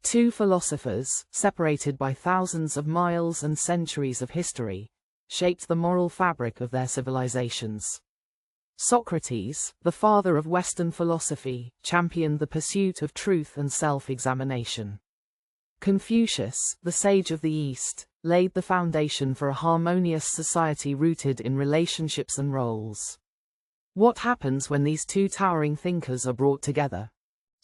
Two philosophers, separated by thousands of miles and centuries of history, shaped the moral fabric of their civilizations. Socrates, the father of Western philosophy, championed the pursuit of truth and self-examination. Confucius, the sage of the East, laid the foundation for a harmonious society rooted in relationships and roles. What happens when these two towering thinkers are brought together?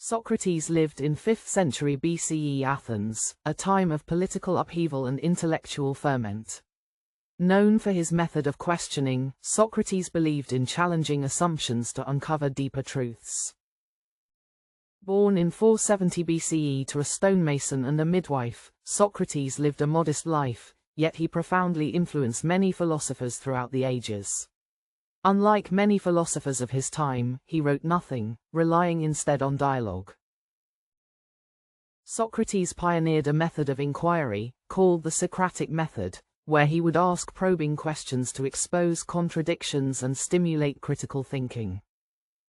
Socrates lived in 5th century BCE Athens, a time of political upheaval and intellectual ferment. Known for his method of questioning, Socrates believed in challenging assumptions to uncover deeper truths. Born in 470 BCE to a stonemason and a midwife, Socrates lived a modest life, yet he profoundly influenced many philosophers throughout the ages. Unlike many philosophers of his time, he wrote nothing, relying instead on dialogue. Socrates pioneered a method of inquiry, called the Socratic Method, where he would ask probing questions to expose contradictions and stimulate critical thinking.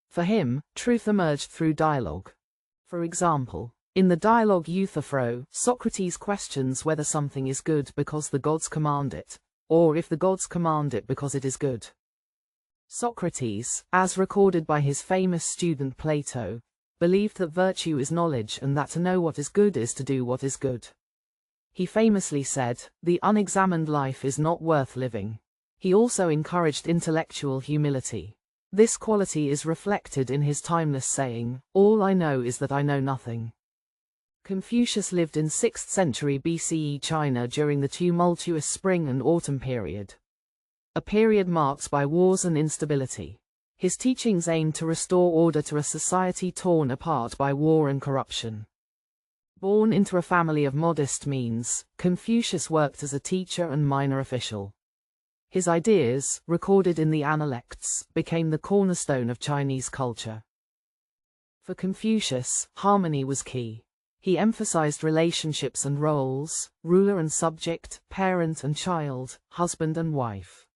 For him, truth emerged through dialogue. For example, in the dialogue Euthyphro, Socrates questions whether something is good because the gods command it, or if the gods command it because it is good. Socrates, as recorded by his famous student Plato, believed that virtue is knowledge and that to know what is good is to do what is good. He famously said, "The unexamined life is not worth living." He also encouraged intellectual humility. This quality is reflected in his timeless saying, "All I know is that I know nothing." Confucius lived in 6th century BCE China during the tumultuous spring and autumn period. A period marked by wars and instability. His teachings aimed to restore order to a society torn apart by war and corruption. Born into a family of modest means, Confucius worked as a teacher and minor official. His ideas, recorded in the Analects, became the cornerstone of Chinese culture. For Confucius, harmony was key. He emphasized relationships and roles, ruler and subject, parent and child, husband and wife.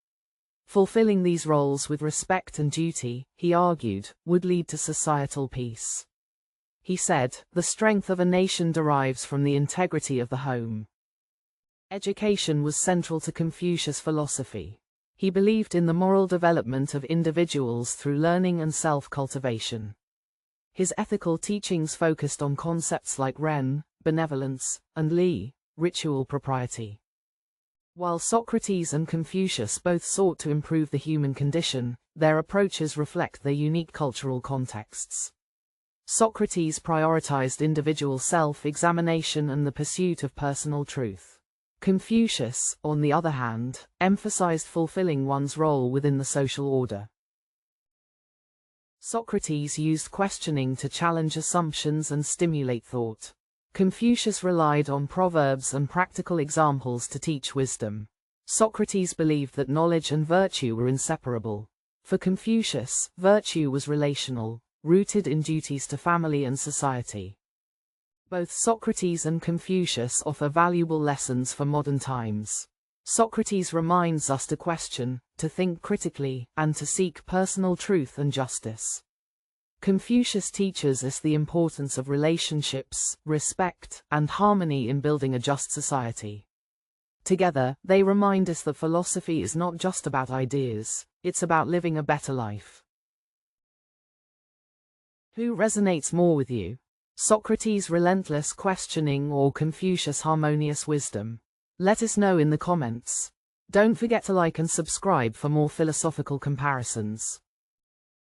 Fulfilling these roles with respect and duty, he argued, would lead to societal peace. He said, "The strength of a nation derives from the integrity of the home." Education was central to Confucius' philosophy. He believed in the moral development of individuals through learning and self-cultivation. His ethical teachings focused on concepts like ren, benevolence, and li, ritual propriety. While Socrates and Confucius both sought to improve the human condition, their approaches reflect their unique cultural contexts. Socrates prioritized individual self-examination and the pursuit of personal truth. Confucius, on the other hand, emphasized fulfilling one's role within the social order. Socrates used questioning to challenge assumptions and stimulate thought. Confucius relied on proverbs and practical examples to teach wisdom. Socrates believed that knowledge and virtue were inseparable. For Confucius, virtue was relational, rooted in duties to family and society. Both Socrates and Confucius offer valuable lessons for modern times. Socrates reminds us to question, to think critically, and to seek personal truth and justice. Confucius teaches us the importance of relationships, respect, and harmony in building a just society. Together, they remind us that philosophy is not just about ideas, it's about living a better life. Who resonates more with you? Socrates' relentless questioning or Confucius' harmonious wisdom? Let us know in the comments. Don't forget to like and subscribe for more philosophical comparisons.